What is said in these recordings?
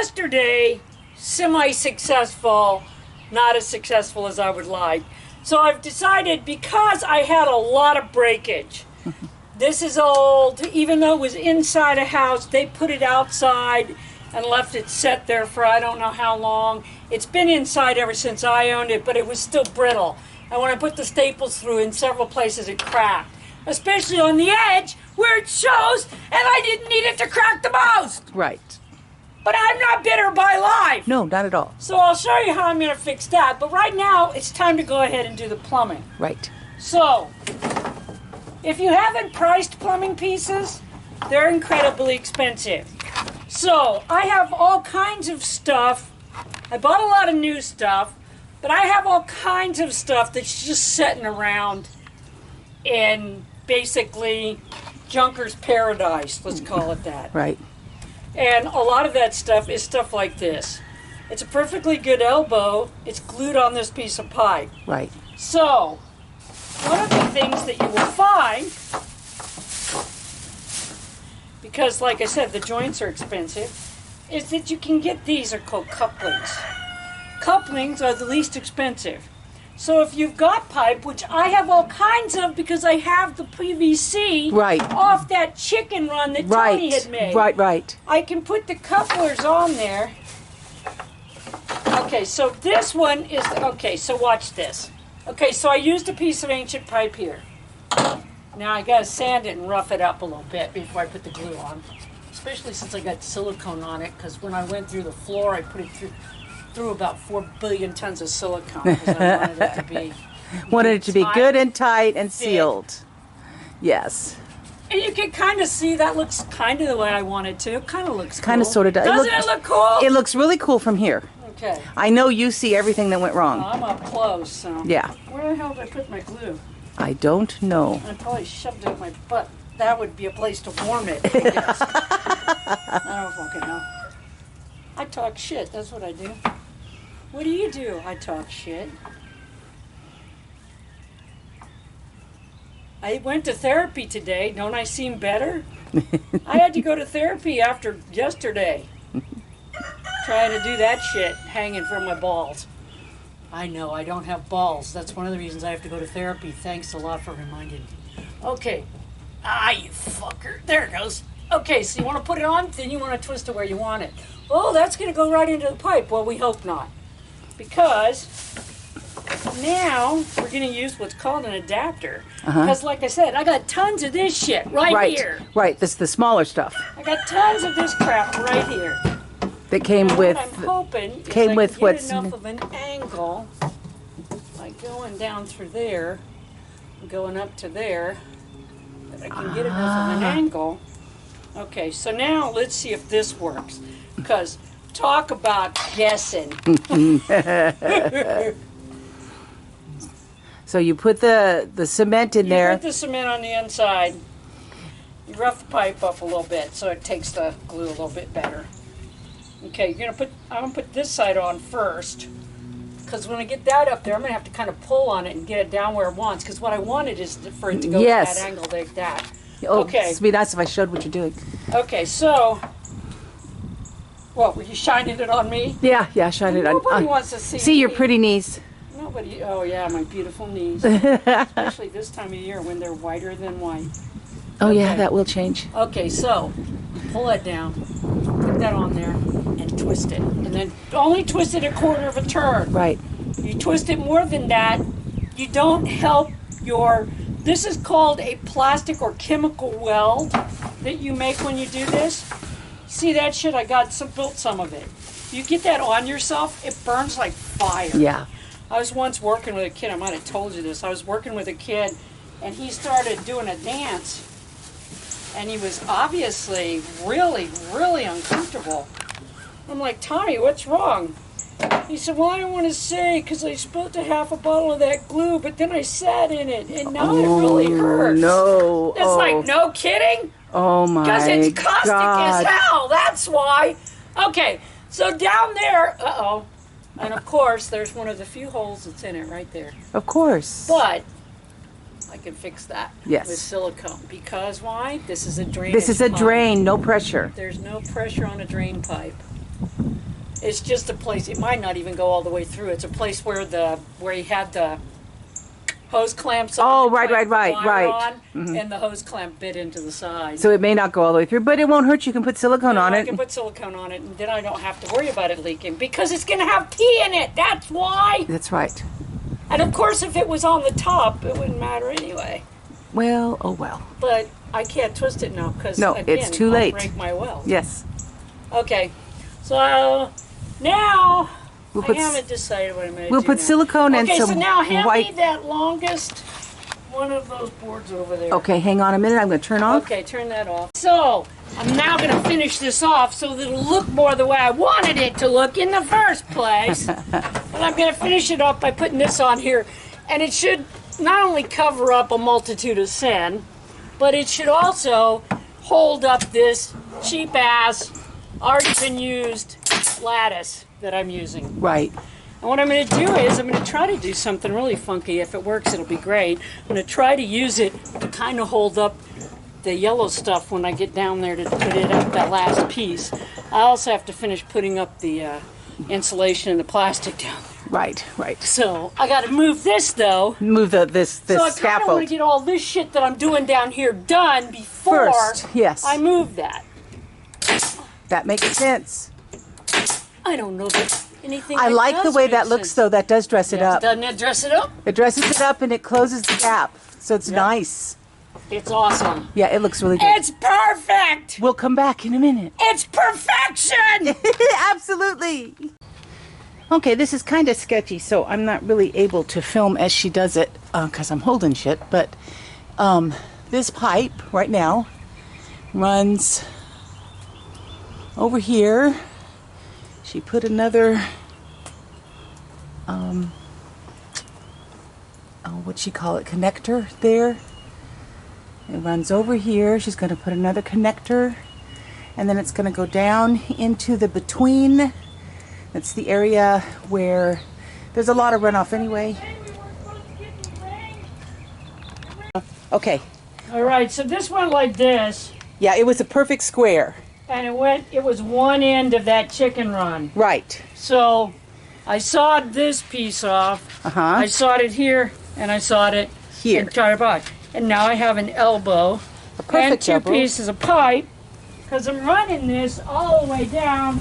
yesterday, semi-successful, not as successful as I would like. So I've decided, because I had a lot of breakage, this is old, even though it was inside a house, they put it outside and left it set there for I don't know how long. It's been inside ever since I owned it, but it was still brittle. And when I put the staples through, in several places it cracked, especially on the edge where it shows, and I didn't need it to crack the most. Right. But I'm not bitter by life. No, not at all. So I'll show you how I'm going to fix that. But right now, it's time to go ahead and do the plumbing. Right. So, if you haven't priced plumbing pieces, they're incredibly expensive. So, I have all kinds of stuff. I bought a lot of new stuff, but I have all kinds of stuff that's just sitting around in basically junker's paradise, let's call it that. Right. And a lot of that stuff is stuff like this. It's a perfectly good elbow. It's glued on this piece of pipe. Right. So, one of the things that you will find, because like I said, the joints are expensive, is that you can get these are called couplings. Couplings are the least expensive. So if you've got pipe, which I have all kinds of because I have the PVC Right. off that chicken run that Tony had made. Right. I can put the couplers on there. Okay, so this one is, okay, so watch this. Okay, so I used a piece of ancient pipe here. Now I gotta sand it and rough it up a little bit before I put the glue on. Especially since I got silicone on it, because when I went through the floor, I put it through about 4 billion tons of silicone because I wanted it to be good and tight and sealed. Yes. And you can kind of see that looks kind of the way I want it to. It kind of looks cool. Kind of sort of does. Doesn't it look cool? It looks really cool from here. Okay. I know you see everything that went wrong. I'm up close, so. Yeah. Where the hell did I put my glue? I don't know. I probably shoved it up my butt. That would be a place to warm it, I guess. I don't fucking know. I talk shit, that's what I do. What do you do? I talk shit. I went to therapy today. Don't I seem better? I had to go to therapy after yesterday. Trying to do that shit, hanging from my balls. I know, I don't have balls. That's one of the reasons I have to go to therapy. Thanks a lot for reminding me. Okay. Ah, you fucker. There it goes. Okay, so you want to put it on, then you want to twist it where you want it. Oh, that's going to go right into the pipe. Well, we hope not. Because now we're going to use what's called an adapter. Because like I said, I got tons of this shit right here. Right, this is the smaller stuff. I got tons of this crap right here. That came Now, with. what I'm hoping is came I with can what's get enough of an angle, like going down through there, going up to there, that I can get enough of an angle. Okay, so now let's see if this works. Because talk about guessing. So you put the cement in there. You put the cement on the inside. You rough the pipe up a little bit so it takes the glue a little bit better. Okay, I'm gonna put this side on first, because when I get that up there, I'm gonna have to kind of pull on it and get it down where it wants. Because what I wanted is for it to go at that angle like that. Oh, okay. It'd be nice if I showed what you're doing. Okay, so, what, were you shining it on me? Yeah, shine it on. Nobody wants to see See your me. pretty knees. Nobody. Oh yeah, my beautiful knees. Especially this time of year when they're whiter than white. Oh yeah, that will change. Okay, so pull that down, put that on there, and twist it. And then only twist it a quarter of a turn. Right. You twist it more than that, you don't help your, this is called a plastic or chemical weld that you make when you do this. See that shit? I built some of it. You get that on yourself, it burns like fire. Yeah. I was once working with a kid, I might have told you this, I was working with a kid and he started doing a dance and he was obviously really, really uncomfortable. I'm like, Tommy, what's wrong? He said, well, I don't want to say because I spilled a half a bottle of that glue, but then I sat in it and now it really hurts. No. It's like, no kidding? Oh my God. Because it's caustic as hell, that's why. Okay, so down there, and of course, there's one of the few holes that's in it right there. Of course. But I can fix that Yes. with silicone. Because why? This is a drain. This is a drain, no pressure. There's no pressure on a drain pipe. It's just a place. It might not even go all the way through. It's a place where he had the hose clamps on. Oh, to right, clamp right, the right, wire right. on, and the hose clamp bit into the side. So it may not go all the way through, but it won't hurt. You can put silicone on I it. can put silicone on it, and then I don't have to worry about it leaking because it's going to have pee in it. That's why. That's right. And of course, if it was on the top, it wouldn't matter anyway. Well, oh well. But I can't twist it now because No, again, it's too I'll late. break my weld. Yes. Okay, so now We'll I put haven't decided what I'm going to do. we'll put now. silicone and Okay, so some now hand white. me that longest one of those boards over there. Okay, hang on a minute. I'm going to turn off. Okay, turn that off. So, I'm now going to finish this off so that it'll look more the way I wanted it to look in the first place. And I'm going to finish it off by putting this on here. And it should not only cover up a multitude of sin, but it should also hold up this cheap-ass, already been used lattice that I'm using. Right. And what I'm going to do is I'm going to try to do something really funky. If it works, it'll be great. I'm going to try to use it to kind of hold up the yellow stuff when I get down there to put it up, that last piece. I also have to finish putting up the insulation and the plastic down there. Right, right. So I got to move this, though. Move this So I kind of want scaffold to get all this shit that I'm doing down here done before first. Yes. I move that. That makes sense. I don't know that anything I that like the does way make that looks, sense. though. That does dress it Yes, up. doesn't it dress it up? It dresses it up and it closes the gap. So it's nice. It's awesome. Yeah, it looks really good. It's perfect! We'll come back in a minute. It's perfection! Absolutely. Okay, this is kind of sketchy, so I'm not really able to film as she does it because I'm holding shit. But this pipe right now runs over here. She put another, what'd she call it, connector there. It runs over here. She's going to put another connector, and then it's going to go down into the between. That's the area where there's a lot of runoff anyway. Okay. All right, so this went like this, Yeah, it was a perfect square. and it was one end of that chicken run. Right. So I sawed this piece off. Uh-huh. I sawed it here, and I sawed it Here. and tried it back. And now I have an elbow A perfect and two elbow. pieces of pipe, because I'm running this all the way down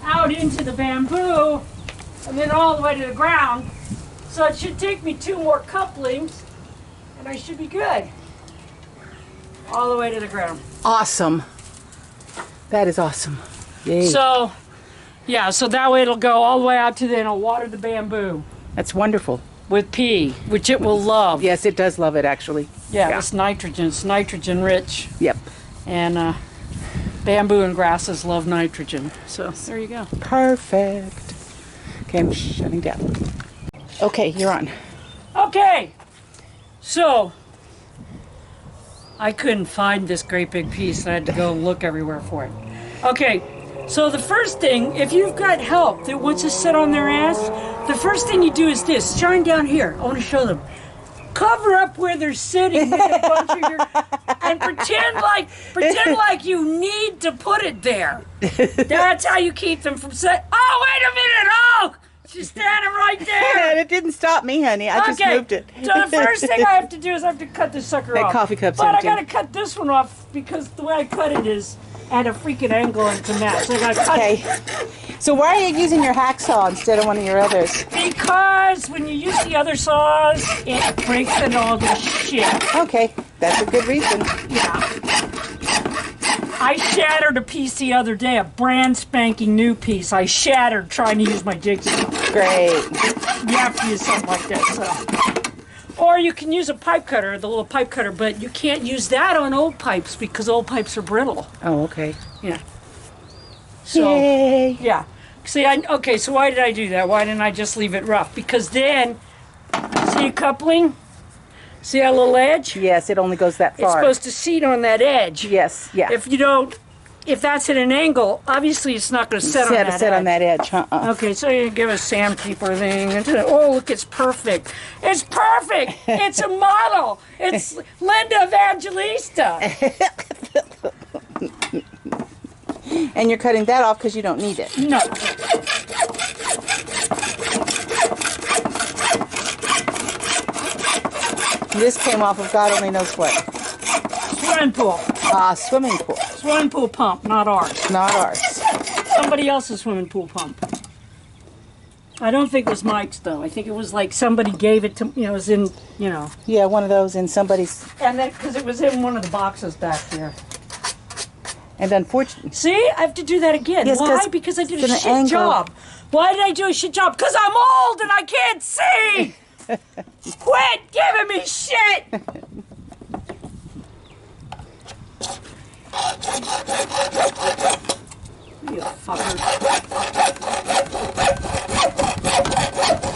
out into the bamboo, and then all the way to the ground. So it should take me 2 more couplings, and I should be good. All the way to the ground. Awesome. That is awesome. Yay. So, yeah, so that way it'll go all the way out to the, and it'll water the bamboo That's wonderful. with pea, which it will love. Yes, it does love it, actually. Yeah, it's nitrogen rich. Yep. And bamboo and grasses love nitrogen. So there you go. Perfect. Okay, I'm shutting down. Okay, you're on. Okay, so I couldn't find this great big piece. I had to go look everywhere for it. Okay, so the first thing, if you've got help that wants to sit on their ass, the first thing you do is this. Shine down here. I want to show them. Cover up where they're sitting with a bunch of your, and pretend like you need to put it there. That's how you keep them from saying, "Oh, wait a minute! Oh, she's standing right there." It didn't stop me, honey. I just moved it. So the first thing I have to do is I have to cut this sucker That off. coffee cup's But empty. I gotta cut this one off because the way I cut it is at a freaking angle and it's a mess. So I gotta cut it. Okay. So why are you using your hacksaw instead of one of your others? Because when you use the other saws, it breaks it all to shit. Okay, that's a good reason. Yeah. I shattered a piece the other day, a brand spanking new piece. I shattered trying to use my jigsaw. Great. You have to use something like that. So. Or you can use a pipe cutter, the little pipe cutter, but you can't use that on old pipes because old pipes are brittle. Oh, okay. Yeah. So, Yay. yeah. See, okay, so why did I do that? Why didn't I just leave it rough? Because then, see a coupling? See that little edge? Yes, it only goes that It's far. supposed to seat on that edge. Yes, yeah. If that's at an angle, obviously it's not going to set on that edge. Set on that edge. Okay, so you give a sandpaper thing. Oh, look, it's perfect. It's perfect. It's a model. It's Linda Evangelista. And you're cutting that off because you don't need it. No. this came off of God only knows what. Swimming pool. Swimming pool. Swimming pool pump, not ours. Not ours. Somebody else's swimming pool pump. I don't think it was Mike's, though. I think it was like somebody gave it to, it was in, Yeah, one of those in somebody's. And then, because it was in one of the boxes back here. And unfortunately. See, I have to do that again. Yes, why? Because I did a shit angle. job. Why did I do a shit job? Because I'm old and I can't see! Quit giving me shit! You fucker.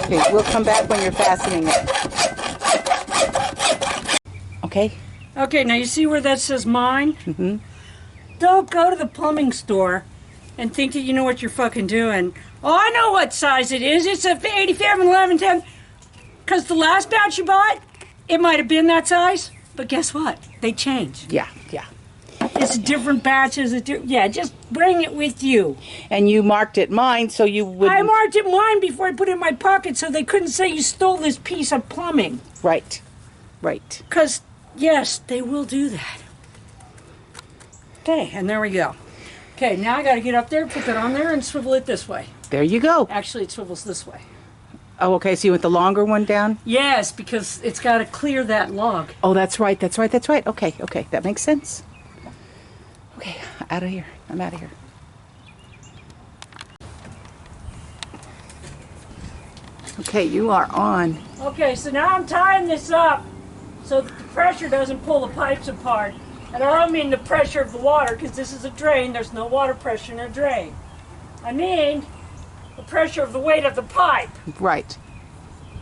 Okay, we'll come back when you're fastening it. Okay? Okay, now you see where that says mine? Mm-hmm. Don't go to the plumbing store and think that you know what you're fucking doing. Oh, I know what size it is. It's a 87, 11, 10. Because the last batch you bought, it might have been that size. But guess what? They change. Yeah. It's different batches. Yeah, just bring it with you. And you marked it mine so you wouldn't. I marked it mine before I put it in my pocket so they couldn't say you stole this piece of plumbing. Right. Because, yes, they will do that. Okay, and there we go. Okay, now I got to get up there, put that on there, and swivel it this way. There you go. Actually, it swivels this way. Oh, okay, so you went the longer one down? Yes, because it's got to clear that log. Oh, that's right. Okay, that makes sense. Okay, out of here. I'm out of here. Okay, you are on. Okay, so now I'm tying this up so that the pressure doesn't pull the pipes apart. And I don't mean the pressure of the water, because this is a drain. There's no water pressure in a drain. I mean the pressure of the weight of the pipe. Right.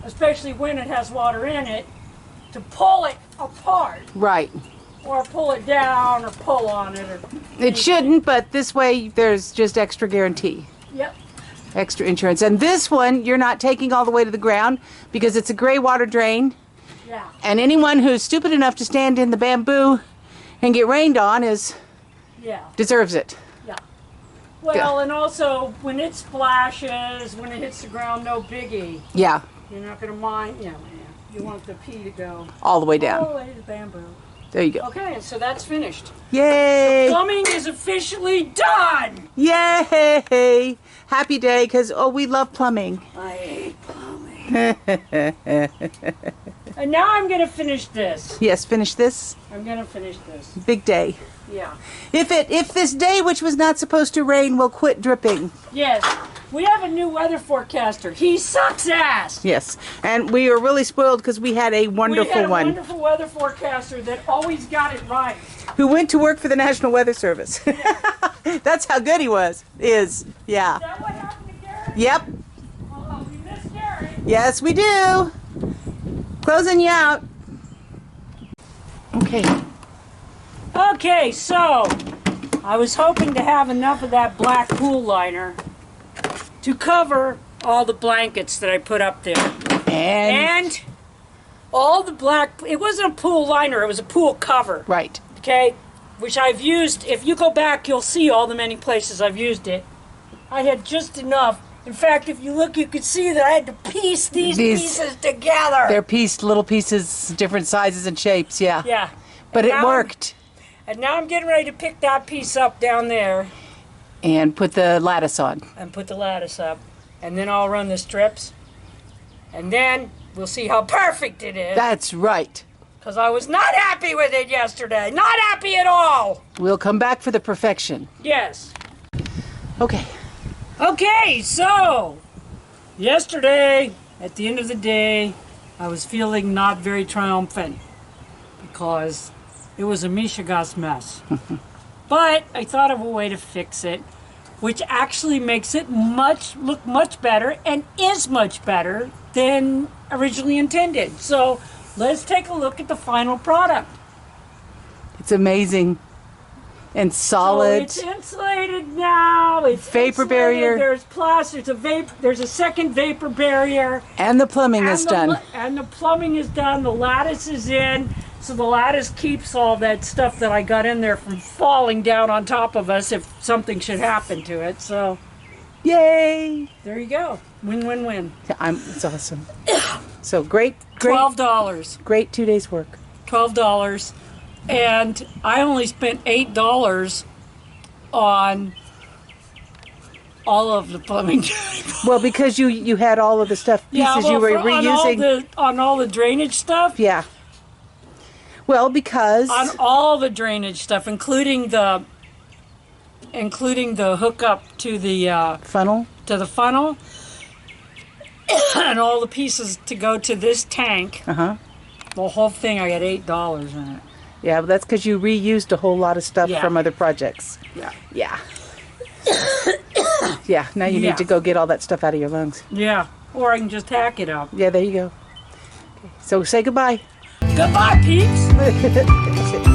Especially when it has water in it, to pull it apart. Right. Or pull it down, or pull on it, or It shouldn't, but this way there's just extra guarantee. Yep. Extra insurance. And this one, you're not taking all the way to the ground because it's a gray water drain. Yeah. And anyone who's stupid enough to stand in the bamboo and get rained on deserves it. Yeah. Well, and also when it splashes, when it hits the ground, no biggie. Yeah. You're not going to mind. Yeah. You want the pee to go all the way down. All the way to the bamboo. There you go. Okay, so that's finished. Yay! The plumbing is officially done! Yay! Happy day, because, we love plumbing. I hate plumbing. And now I'm going to finish this. Yes, finish this. I'm going to finish this. Big day. Yeah. If this day, which was not supposed to rain, will quit dripping. Yes. We have a new weather forecaster. He sucks ass. Yes. And we are really spoiled because we had a wonderful one. We had a wonderful weather forecaster that always got it right. Who went to work for the National Weather Service. That's how good he was. Yeah. Is that what happened to Gary? Yep. Oh, we miss Gary. Yes, we do. Closing you out. Okay. Okay, so I was hoping to have enough of that black pool liner to cover all the blankets that I put up there. And all the black, it wasn't a pool liner, it was a pool cover. Right. Okay, which I've used. If you go back, you'll see all the many places I've used it. I had just enough. In fact, if you look, you can see that I had to piece these pieces together. They're pieced, little pieces, different sizes and shapes, yeah. Yeah. But it worked. And now I'm getting ready to pick that piece up down there. And put the lattice on. And put the lattice up. And then I'll run the strips. And then we'll see how perfect it is. That's right. Because I was not happy with it yesterday. Not happy at all. We'll come back for the perfection. Yes. Okay. Okay, so yesterday, at the end of the day, I was feeling not very triumphant because it was a Mishigas mess. But I thought of a way to fix it, which actually makes it look much better and is much better than originally intended. So let's take a look at the final product. It's amazing and solid. So it's insulated now. It's vapor barrier. There's there's a second vapor barrier. And the plumbing is done. And the plumbing is done. The lattice is in. So the lattice keeps all that stuff that I got in there from falling down on top of us if something should happen to it. So, yay! There you go. Win, win, win. It's awesome. So great, $12. great 2 days work. $12. And I only spent $8 on all of the plumbing. Well, because you had all of the stuff pieces you were reusing on all the drainage stuff. Yeah. Well, because On all the drainage stuff, including the hookup to the funnel. funnel, and all the pieces to go to this tank. Uh-huh. The whole thing, I got $8 in it. Yeah, but that's because you reused a whole lot of stuff Yeah. from other projects. Yeah. Yeah. Yeah, now you need to go get all that stuff out of your lungs. Yeah. Or I can just hack it up. Yeah, there you go. Okay. So say goodbye. Goodbye, peeps.